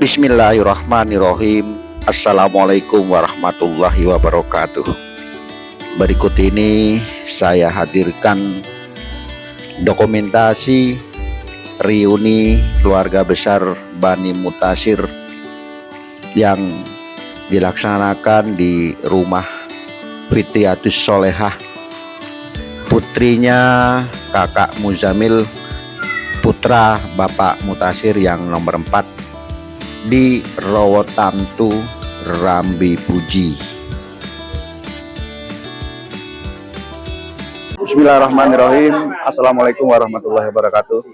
Bismillahirrahmanirrahim. Assalamualaikum warahmatullahi wabarakatuh. Berikut ini saya hadirkan dokumentasi reuni keluarga besar Bani Mutasir yang dilaksanakan di rumah Fitriatus Solehah, putrinya kakak Muzamil, putra Bapak Mutasir yang nomor 4 di Rawotamtu, Rambi Puji. Bismillahirrahmanirrahim. Assalamualaikum warahmatullahi wabarakatuh.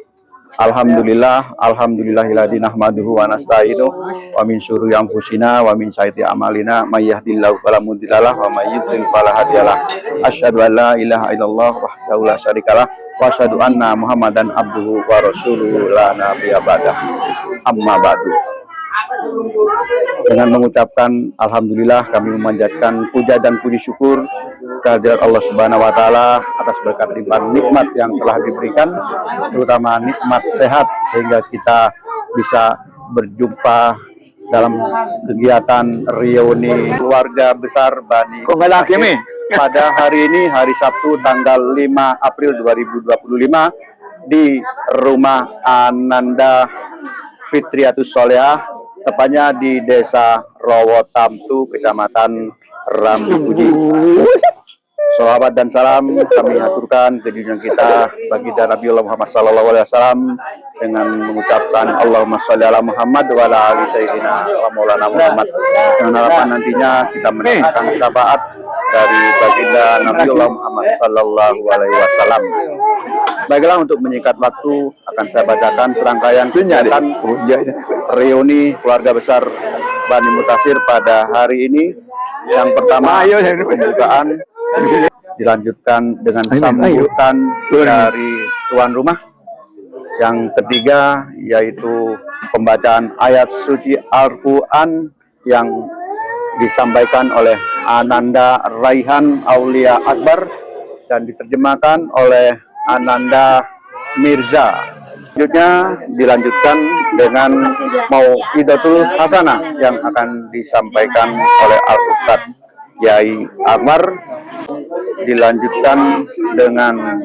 Alhamdulillahilladzi nahmaduhu wa nasta'inuh wa min syururi anfusina wa min sayyiati a'malina may yahdihillahu fala mudhillalah wa may yudhlil fala hadiyalah. Asyhadu an la ilaha illallah wahdahu la syarikalah wa asyhadu anna Muhammadan abduhu wa rasuluhu la nabiyya ba'dah. Amma ba'du. Dengan mengucapkan alhamdulillah, kami memanjatkan puja dan puji syukur kehadirat Allah Subhanahu wa taala atas berkat limpahan nikmat yang telah diberikan, terutama nikmat sehat sehingga kita bisa berjumpa dalam kegiatan reuni keluarga besar Bani Mutasir pada hari ini, hari Sabtu tanggal 5 April 2025 di rumah Ananda Fitriatus Solehah, tepatnya di Desa Rawotamtu, Kecamatan Rambi Puji. Sholawat dan salam kami aturkan ke junjungan kita baginda Nabiullah Muhammad SAW dengan mengucapkan Allahumma sholli ala Muhammad wa ala ali sayyidina wa maulana Muhammad, dengan harapan nantinya kita mendapatkan syafaat dari baginda Nabiullah Muhammad SAW. Baiklah, untuk menyingkat waktu akan saya bacakan serangkaian kegiatan reuni keluarga besar Bani Mutasir pada hari ini. Yang pertama, pembukaan, dilanjutkan dengan sambutan dari tuan rumah. Yang ketiga yaitu pembacaan ayat suci Al-Quran yang disampaikan oleh Ananda Raihan Aulia Akbar dan diterjemahkan oleh Ananda Mirza. Selanjutnya dilanjutkan dengan Mau'idatul Hasanah yang akan disampaikan oleh Al-Ustadz Yai Akbar. Dilanjutkan dengan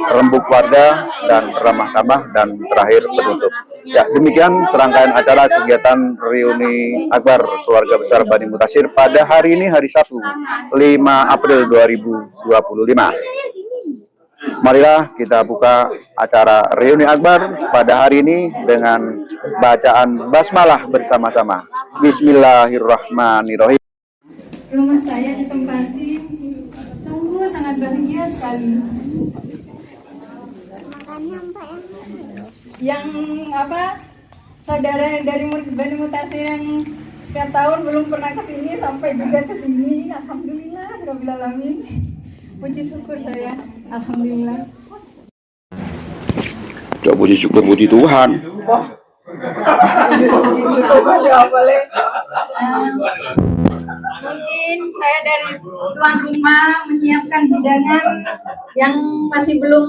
rembuk warga dan ramah tamah, dan terakhir penutup. Ya, demikian serangkaian acara kegiatan reuni Akbar keluarga besar Bani Mutasir pada hari ini, hari Sabtu 5 April 2025. Marilah kita buka acara reuni Akbar pada hari ini dengan bacaan basmalah bersama-sama. Bismillahirrahmanirrahim. Rumah saya ditempati, sungguh sangat bahagia sekali. Yang saudara dari Bani Mutasir yang setiap tahun belum pernah kesini sampai juga kesini. Alhamdulillah, rabbil alamin. Puji syukur saya, alhamdulillah. Coba puji syukur, puji Tuhan. Mungkin saya dari tuan rumah menyiapkan hidangan yang masih belum,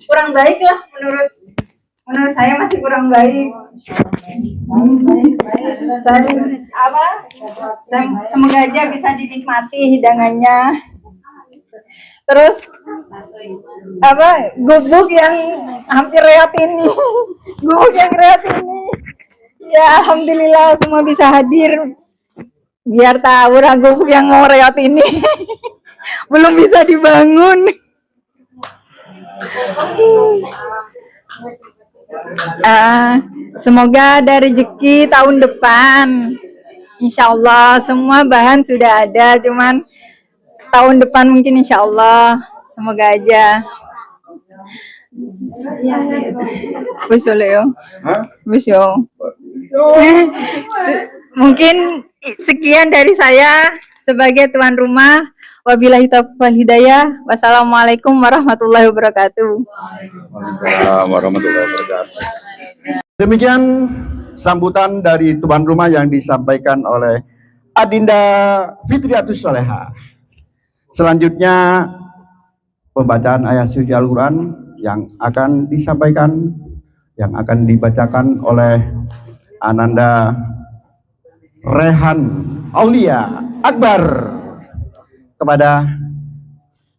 kurang baik lah, menurut saya masih kurang baik. Semoga aja bisa dinikmati hidangannya. Terus gubuk yang hampir reot ini, ya alhamdulillah semua bisa hadir. Biar tahu gubuk yang mau reot ini belum bisa dibangun. Semoga ada rezeki tahun depan. Insya Allah semua bahan sudah ada, cuman tahun depan mungkin insya Allah, semoga aja. Mungkin sekian dari saya sebagai tuan rumah. Wabillahi taufiq wal hidayah. Wassalamualaikum warahmatullahi wabarakatuh. Waalaikumsalam warahmatullahi wabarakatuh. Demikian sambutan dari tuan rumah yang disampaikan oleh Adinda Fitriatus Solehah. Selanjutnya pembacaan ayat suci Al-Quran yang akan disampaikan, yang akan dibacakan oleh Ananda Raihan Aulia Akbar. Kepada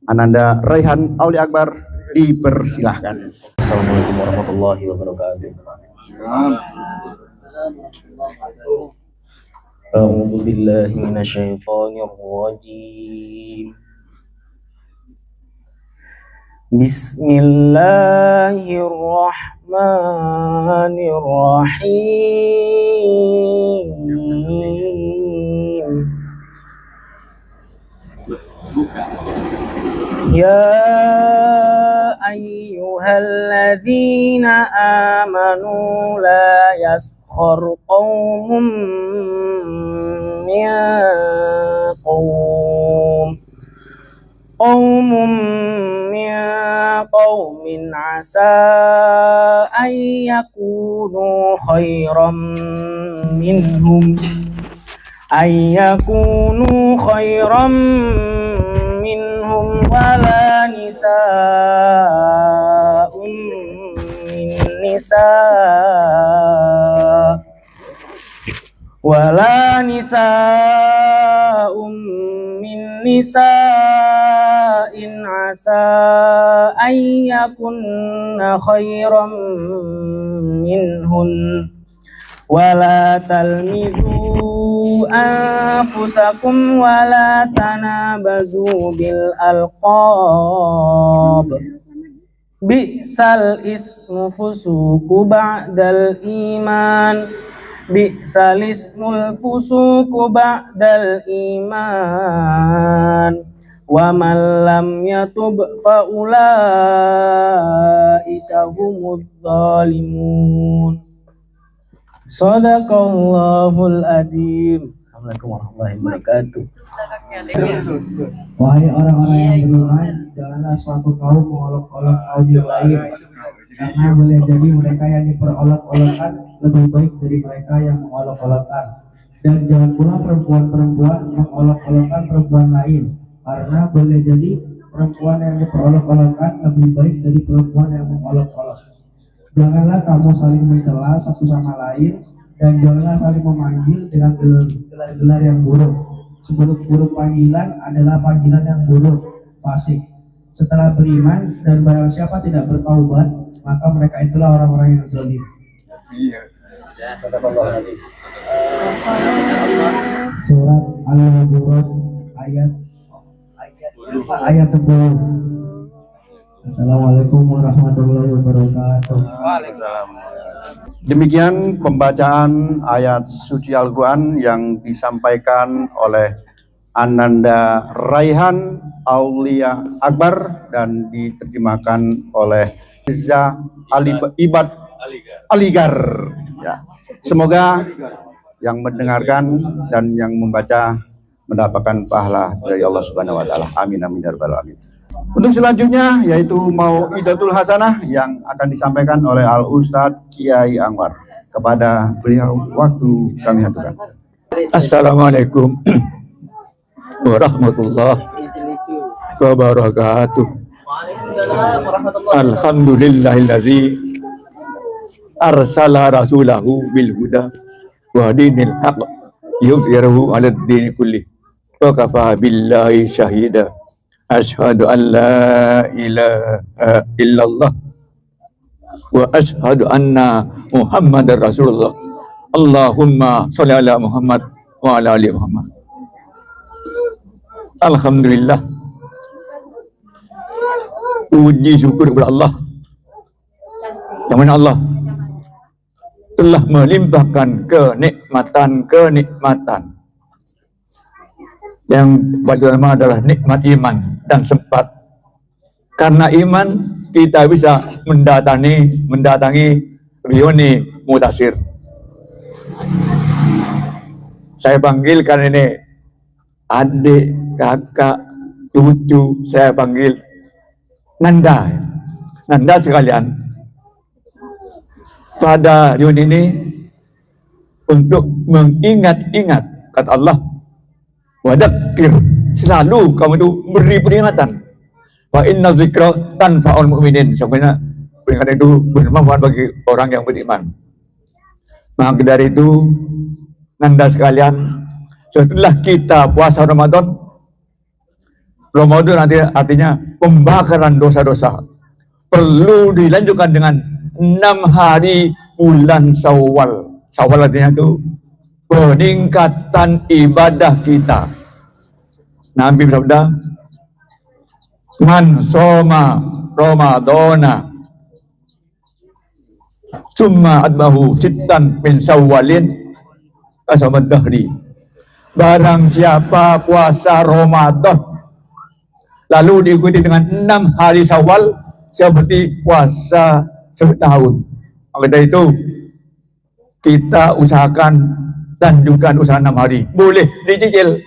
Ananda Raihan Aulia Akbar dipersilahkan. Assalamualaikum warahmatullahi wabarakatuh. A'udzu billahi minasyaitonir rajim. Bismillahirrahmanirrahim. Ya ayyuhalladzina amanu la yaskhar qaumun min qaumin asa an yakunu khairan minhum wala nisa'un min nisa'in asa an yakunna khairan minhun wala talmizu anfusakum wala tanabazu bil alqab bi'sal ismu fusuku ba'dal iman wa man lam yatub fa ulaika humudz zalimun. Shadaqallahul adzim. Assalamualaikum warahmatullahi wabarakatuh. Wahai orang-orang yang beriman, janganlah suatu kaum mengolok-olok kaum yang lain, karena boleh jadi mereka yang diperolok-olokkan lebih baik dari mereka yang mengolok-olokkan. Dan jangan pula perempuan-perempuan mengolok-olokkan perempuan lain, karena boleh jadi perempuan yang diperolok-olokkan lebih baik dari perempuan yang mengolok-olok. Janganlah kamu saling mencela satu sama lain, dan janganlah saling memanggil dengan gelar-gelar yang buruk. Seburuk-buruk panggilan adalah panggilan yang buruk, fasik. Setelah beriman dan barang siapa tidak bertaubat, maka mereka itulah orang-orang yang zalim. Surat Al-Hujurat ayat 10. Assalamualaikum warahmatullahi wabarakatuh. Demikian pembacaan ayat suci Al-Quran yang disampaikan oleh Ananda Raihan Aulia Akbar dan diterjemahkan oleh Riza Ibad Aligar. Ya. Semoga yang mendengarkan dan yang membaca mendapatkan pahala dari Allah Subhanahu wa taala. Amin amin ya rabbal alamin. Untuk selanjutnya yaitu Mau'idatul Hasanah yang akan disampaikan oleh Al Ustadz Kiai Anwar. Kepada beliau waktu kami aturkan. Assalamualaikum warahmatullahi wabarakatuh. Alhamdulillahilladzi arsala rasulahu bil huda wa dinil haqq yudhhirahu 'alad dini kulli wa kafa billahi syahida. Asyhadu an la ilaha illallah wa asyhadu anna Muhammadar Rasulullah. Allahumma sholli ala Muhammad wa ala ali Muhammad. Alhamdulillah, puji syukur kepada Allah yang mana Allah telah melimpahkan kenikmatan yang pertama adalah nikmat iman dan sempat. Karena iman kita bisa mendatangi reuni Mutasir. Saya panggilkan ini adik, kakak, cucu, saya panggil Nanda sekalian. Pada reuni ini untuk mengingat-ingat kata Allah, wadakir, selalu kamu itu beri peringatan. Wa inna dzikra tanfa'ul mu'minin. Sebenarnya peringatan itu bermanfaat bagi orang yang beriman. Maka dari itu, Nanda sekalian, setelah kita puasa Ramadan artinya pembakaran dosa-dosa. Perlu dilanjutkan dengan 6 hari bulan Syawal. Syawal artinya itu peningkatan ibadah kita. Nabi bersabda, "Man soma Ramadana summa adbahu sittan min Syawalin kasabat dahri." Barang siapa puasa Ramadan lalu diikuti dengan 6 hari Syawal seperti puasa setahun. Maka dari itu kita usahakan lanjutkan usaha 6 hari. Boleh dicicil.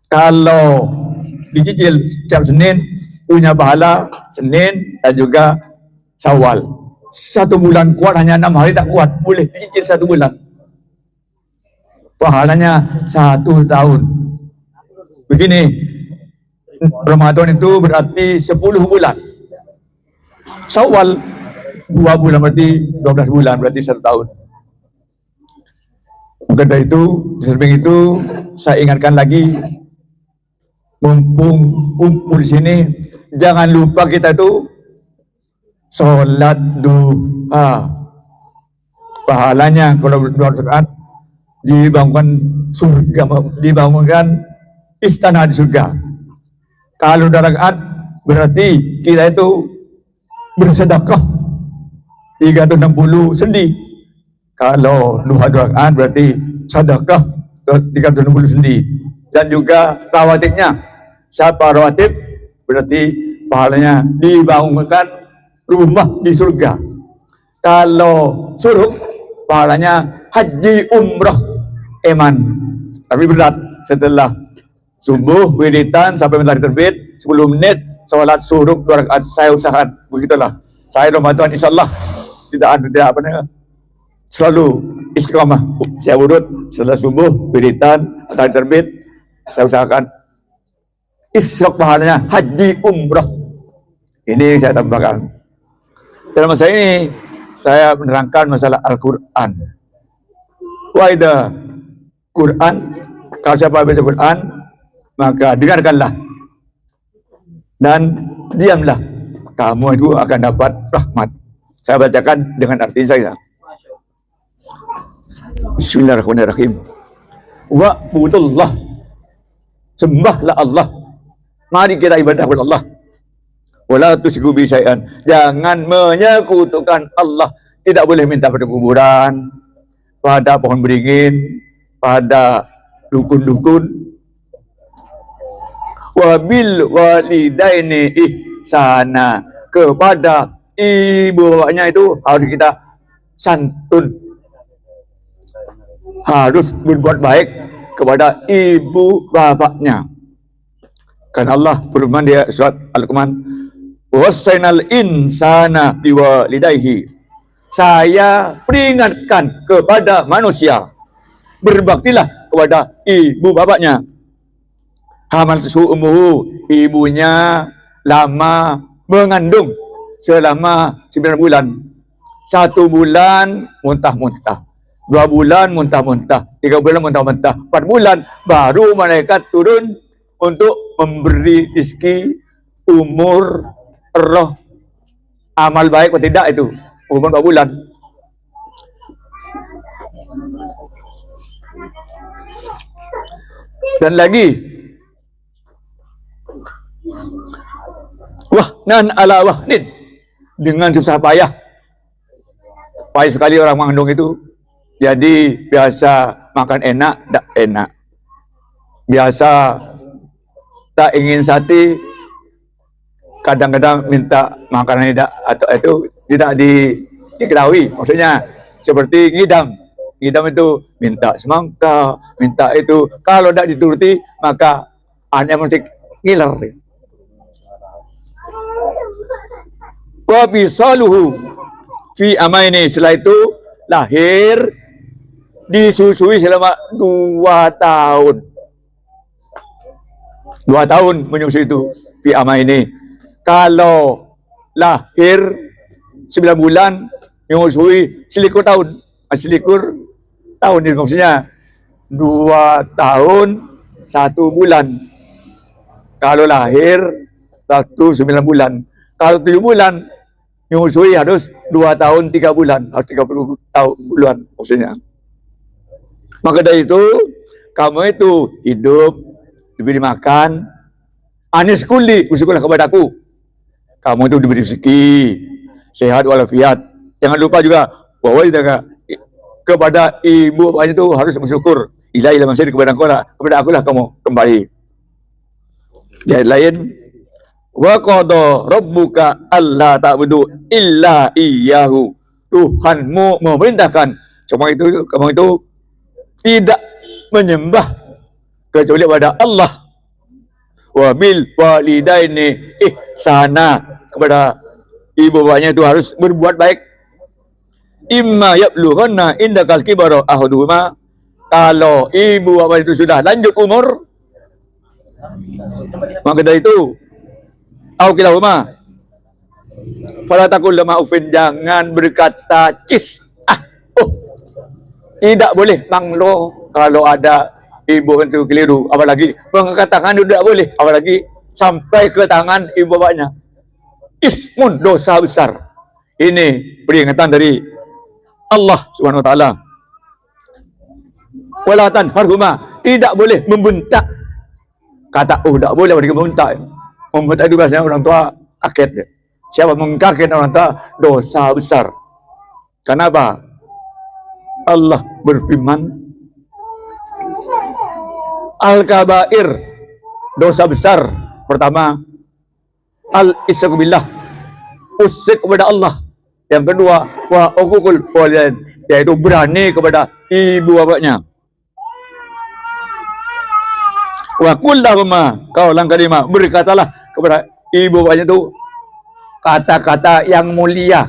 Kalau dicicil setiap Senin punya pahala Senin dan juga Syawal. 1 bulan kuat, hanya 6 hari tak kuat. Boleh dicicil 1 bulan. Pahalanya 1 tahun. Begini, Ramadan itu berarti 10 bulan. Syawal 2 bulan berarti 12 bulan, berarti 1 tahun. Maka dari itu, di samping itu saya ingatkan lagi, mumpung kumpul di sini, jangan lupa kita itu sholat duha. Pahalanya kalau 2 rakaat dibangunkan istana di surga. Kalau 2 rakaat berarti kita itu bersedekah 360 sendi. Kalau 2 rakaat berarti sedekah 360 sendi. Dan juga rawatibnya. Siapa rawatib berarti pahalanya dibangunkan rumah di surga. Kalau suruh pahalanya haji umrah eman. Tapi berat setelah subuh wiritan sampai matahari terbit 10 menit salat suruh 2 rakaat. Saya usahakan begitulah. Saya Ramadan insyaallah tidak selalu istiqamah. Saya urut setelah subuh wiritan matahari terbit, saya usahakan isyraq pahalanya haji umrah. Ini saya tambahkan. Dalam masa ini saya menerangkan masalah Al-Quran. Waidah Quran, kalau siapa baca Quran maka dengarkanlah dan diamlah, kamu itu akan dapat rahmat. Saya bacakan dengan arti saya. Bismillahirrahmanirrahim. Wa'budullah, sembahlah Allah. Mari kita ibadah kepada Allah. Wala tusyriku bihi syai'an, jangan menyekutukan Allah. Tidak boleh minta pada kuburan, pada pohon beringin, pada dukun-dukun. Wabil walidaini ihsana, kepada ibu bapaknya itu harus kita santun, harus berbuat baik kepada ibu bapaknya. Karena Allah berfirman di surat Al-Luqman, wasainal insana biwalidayhi, saya peringatkan kepada manusia, berbaktilah kepada ibu bapaknya. Hamal su'umuhu, ibunya lama mengandung selama 9 bulan. 1 bulan muntah-muntah, 2 bulan muntah-muntah, 3 bulan muntah-muntah, 4 bulan baru malaikat turun untuk memberi rezeki, umur, roh, amal baik atau tidak itu. Umur 4 bulan. Dan lagi, wahnan ala wahnin, dengan susah payah. Payah sekali orang mengandung itu. Jadi biasa makan enak, tak enak. Biasa tak ingin sate, kadang-kadang minta makanan tidak, atau itu tidak diketahui. Maksudnya seperti ngidam. Ngidam itu minta semangka, minta itu. Kalau tidak dituruti maka anaknya mesti ngiler. Wa bisaluhu fi amaini, setelah itu lahir, disusui selama 2 tahun. 2 tahun menyusui itu fi amaini. Kalau lahir 9 bulan menyusui 1 tahun. Aslikur tahun ni maksudnya 2 tahun 1 bulan. Kalau lahir 9 bulan. Kalau 7 bulan nyusui harus 2 tahun 3 bulan, harus 30 tahun bulan maksudnya. Maka dari itu kamu itu hidup, diberi makan, anis kuli, bersyukurlah kepada aku. Kamu itu diberi rezeki, sehat walafiat. Jangan lupa juga bahwa kepada ibu bapaknya itu harus bersyukur. Ilahi masih kepada aku lah kamu kembali. Yang lain, wa qada rabbuka alla ta'budu illa iyyahu. Tuhanmu memerintahkan kamu itu tidak menyembah kecuali kepada Allah. Wa bil walidaini ihsana, kepada ibu bapaknya itu harus berbuat baik. Imma yablughanna indakal kibara ahaduhuma, kalau ibu bapak itu sudah lanjut umur, maka dari itu au kilahuma fala taqul lama ufin, jangan berkata cis, tidak boleh manglo kalau ada ibu itu keliru, apalagi mengangkat tangan tidak boleh, apalagi sampai ke tangan ibu bapaknya. Ismun, dosa besar. Ini peringatan dari Allah Subhanahu wa taala. Wala tanharhuma, tidak boleh membentak. Kata tidak boleh membentak. Membentak itu biasanya orang tua kaget. Siapa mengkaget orang tua, dosa besar. Kenapa? Allah berfirman, al-kabair, dosa besar. Pertama, al-isyraku billah, usik kepada Allah. Yang kedua, wa uququl walidain, yaitu berani kepada ibu bapaknya. Wa qul lahuma qaulan karima, berkatalah kepada ibu bapaknya itu kata-kata yang mulia.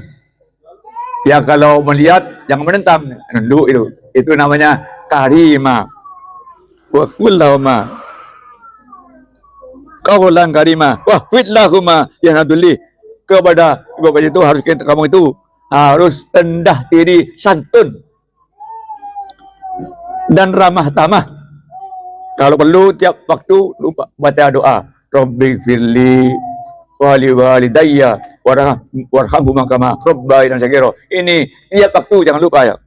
Ya, kalau melihat jangan menentang, nunduk itu namanya karima. Wa qul lahuma qaulan karima wa fitlahuma yanadulli, kepada ibu bapaknya itu harus kamu itu harus rendah diri, santun dan ramah tamah. Kalau perlu tiap waktu lupa baca doa, Rabbi firli wali walidayya warhamhuma kama rabbayani shaghira. Ini tiap waktu jangan lupa ya.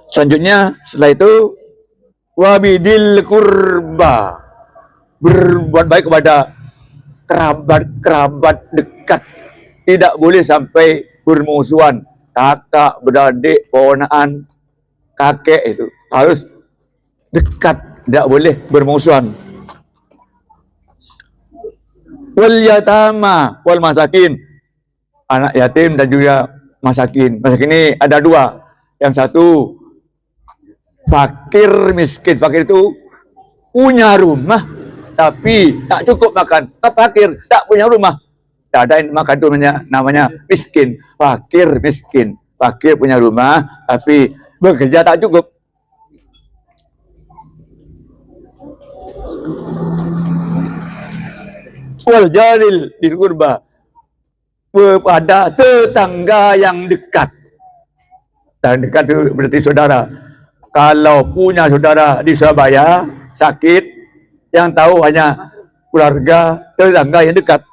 Selanjutnya setelah itu wabidil kurba, berbuat baik kepada kerabat dekat. Tidak boleh sampai bermusuhan, kakak, beradik, ponakan, kakek, itu harus dekat, tidak boleh bermusuhan. Wal yatama wal masakin, anak yatim dan juga masakin. Masakin ini ada dua. Yang satu fakir miskin. Fakir itu punya rumah tapi tak cukup makan. Fakir tak punya rumah, tak ada yang makan, itu namanya miskin. Fakir miskin. Fakir punya rumah tapi bekerja tak cukup. Wal jaril bil qurba, kepada tetangga yang dekat. Dan dekat itu berarti saudara. Kalau punya saudara di Surabaya sakit, yang tahu hanya keluarga, tetangga yang dekat.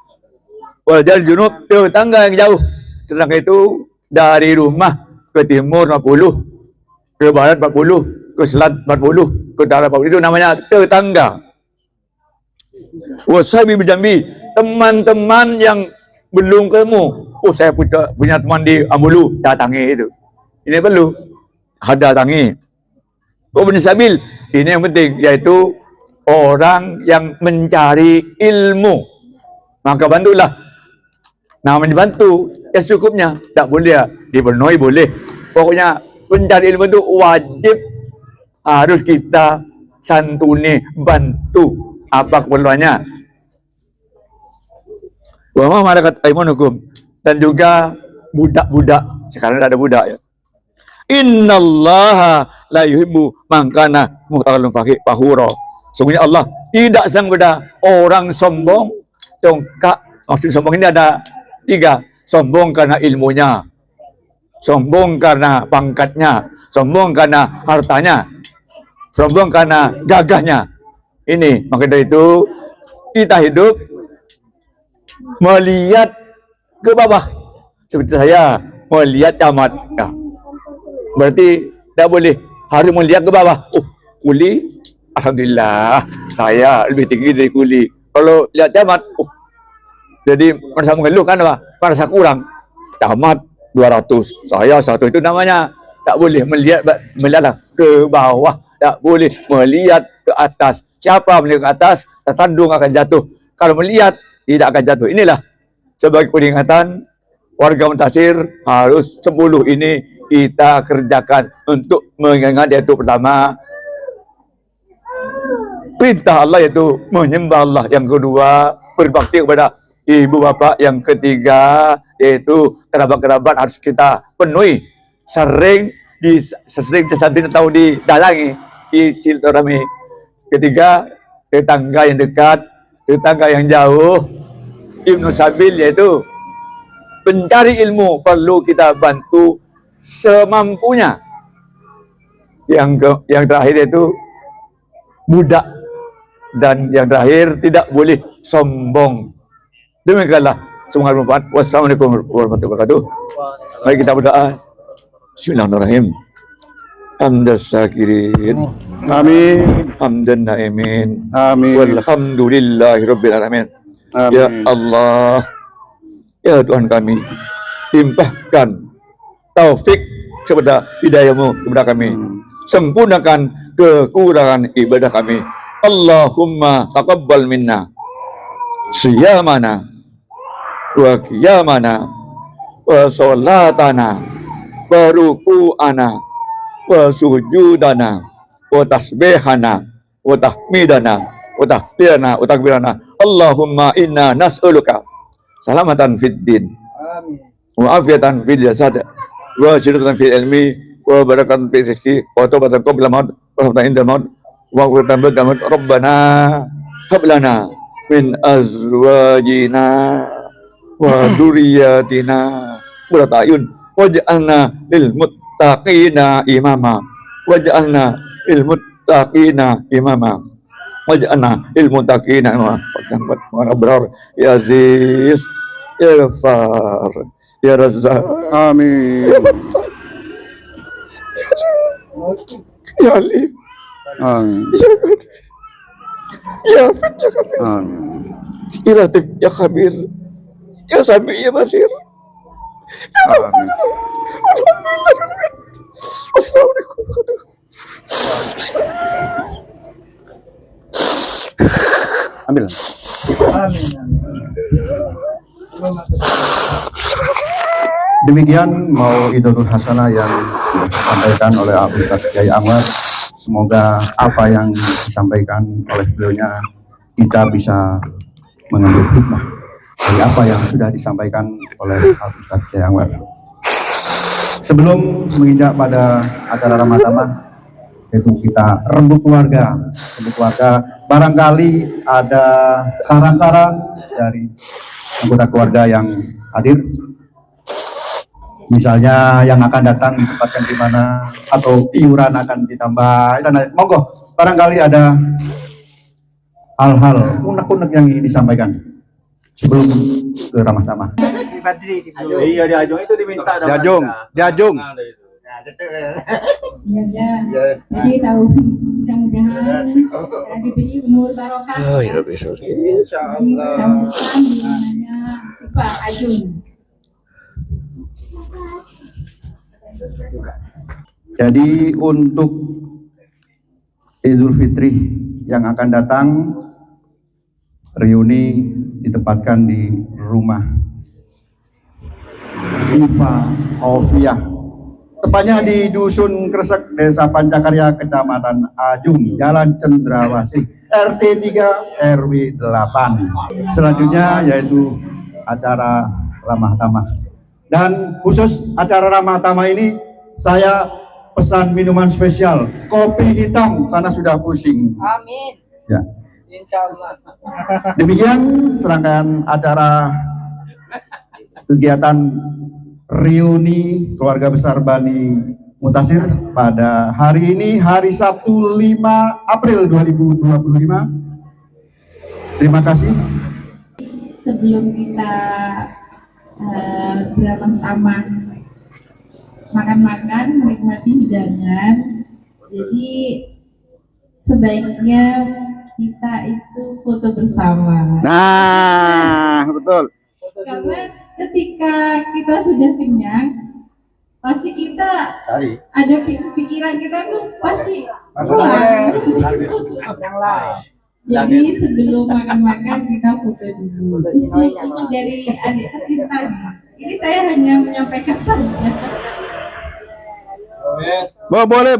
Wal jaril junub, tetangga yang jauh. Tetangga itu dari rumah ke timur 40, ke barat 40, ke selatan 40, ke utara 40, itu namanya tetangga. Wasabi berjambi, teman-teman yang belum ketemu. Oh, saya punya teman di Ambulu, datangi itu. Ini perlu datangi. Oh, sabil, ini yang penting, yaitu orang yang mencari ilmu. Maka bantulah. Namanya bantu, ya cukupnya. Tak boleh ya, dipenuhi boleh. Pokoknya mencari ilmu itu wajib, harus kita santuni, bantu. Apa keperluannya? Wa ma malakat aymanukum, dan juga budak-budak. Sekarang ada budak ya. Innallaha la yuhibbu man kana mukhtalan fakhura. Sungguhnya Allah tidak senang pada orang sombong, congkak. Maksud sombong ini ada 3. Sombong karena ilmunya. sombong karena pangkatnya, sombong karena hartanya, sombong karena gagahnya. Ini maka dari itu kita hidup melihat ke bawah seperti saya melihat camat. Ya. Berarti tidak boleh, harus melihat ke bawah. Oh, kuli, alhamdulillah saya lebih tinggi dari kuli. Kalau lihat camat, oh, jadi merasa mengeluh kan apa? Merasa kurang. Camat 200, saya 1 itu namanya. Tak boleh melihat ke bawah, tak boleh melihat ke atas. Siapa melihat ke atas, tertandung akan jatuh. Kalau melihat, tidak akan jatuh. Inilah sebagai peringatan warga Muntasir harus 10 ini kita kerjakan untuk mengingat yaitu pertama perintah Allah yaitu menyembah Allah, yang kedua berbakti kepada ibu bapak, yang ketiga yaitu kerabat-kerabat harus kita penuhi sering sesamping atau didalangi di silaturahmi. Ketiga tetangga yang dekat, tetangga yang jauh, Ibnu Sabil yaitu pencari ilmu perlu kita bantu semampunya. Yang terakhir yaitu budak, dan yang terakhir tidak boleh sombong. Demikianlah. Semoga bermanfaat. Wassalamualaikum warahmatullahi wabarakatuh. Mari kita berdoa. Bismillahirrahmanirrahim. Hamdas syakirin. Amin. Hamdan naimin. Amin. Walhamdulillahi rabbil alamin. Amin. Ya Allah, ya Tuhan kami, limpahkan taufik kepada hidayahmu kepada kami. Sempurnakan kekurangan ibadah kami. Allahumma taqabbal minna siyamana wa qiyamana wa salatana wa ruku'ana wa sujudana wa tasbihana wa tahmidana wa tahbirana wa takbirana. Allahumma inna nas'aluka salamatan fid din wa afiatan fil jasad wa syiratan fil ilmi wa barakatan fil rizqi wa taubatan qabla maut wa rahmatan inda maut wa qurratan ba'da maut. Rabbana hab lana min azwajina wa dzurriyyatina qurrata a'yun waj'alna lil muttaqina imama waj'alna lil muttaqina imama waj'alna lil muttaqina imama. Wa abrar ya aziz ya ghafar ya razzaq. Amin. Ya alim Amin. ya qadir ya afid ya kabir Amin. ya latif ya khabir ya sami ya basir. Amin. Assalamualaikum warahmatullahi Ambil. Demikian mau Idul Hasanah yang disampaikan oleh Abu Ustaz Kiai Anwar. Semoga apa yang disampaikan oleh beliaunya kita bisa mengambil hikmah dari apa yang sudah disampaikan oleh Abu Ustaz Kiai Anwar. Sebelum menginjak pada acara Ramadan, yaitu kita rembuk keluarga. Barangkali ada saran-saran dari anggota keluarga yang hadir. Misalnya yang akan datang ditempatkan di mana, atau iuran akan ditambah. Monggo, barangkali ada hal-hal unek-unek yang ingin disampaikan sebelum ke ramah-tamah. Iya, di Ajung itu diminta Di Ajung. Ya. Jadi tahu mudah-mudahan diberi umur barokah. Oh ya Rabbi, Insyaallah. Mudah-mudahan namanya Pak Ajung. Jadi untuk Idul Fitri yang akan datang, reuni ditempatkan di rumah Iva Aufiah, tepatnya di Dusun Kresek, Desa Pancakarya, Kecamatan Ajung, Jalan Cendrawasih, RT 3 RW 8. Selanjutnya yaitu acara ramah tamah. Dan khusus acara ramah tamah ini saya pesan minuman spesial, kopi hitam karena sudah pusing. Amin. Ya. Insyaallah. Demikian serangkaian acara kegiatan reuni keluarga besar Bani Mutasir pada hari ini, hari Sabtu 5 April 2025. Terima kasih. Sebelum kita beramah-tamah makan-makan, menikmati hidangan, jadi sebaiknya kita itu foto bersama. Nah, betul. Karena ketika kita sudah kenyang, pasti kita ada pikiran kita tuh pasti pulang. Jadi sebelum makan-makan kita foto dulu. Usul dari adik tercinta nih. Ini saya hanya menyampaikan saja. Boleh.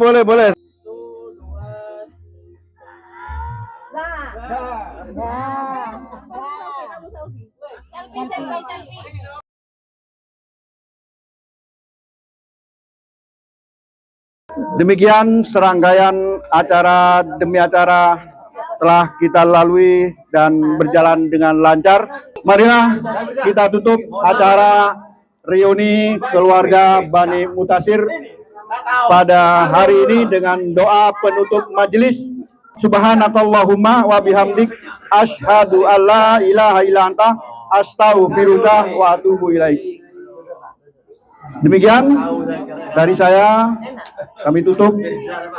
Demikian serangkaian acara demi acara telah kita lalui dan berjalan dengan lancar. Marilah kita tutup acara reuni keluarga Bani Mutasir pada hari ini dengan doa penutup majelis. Subhanakallahumma wa bihamdik asyhadu alla ilaha illa anta astaghfiruka wa atubu ilaik. Demikian dari saya, kami tutup.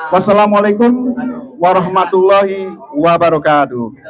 Wassalamualaikum warahmatullahi wabarakatuh.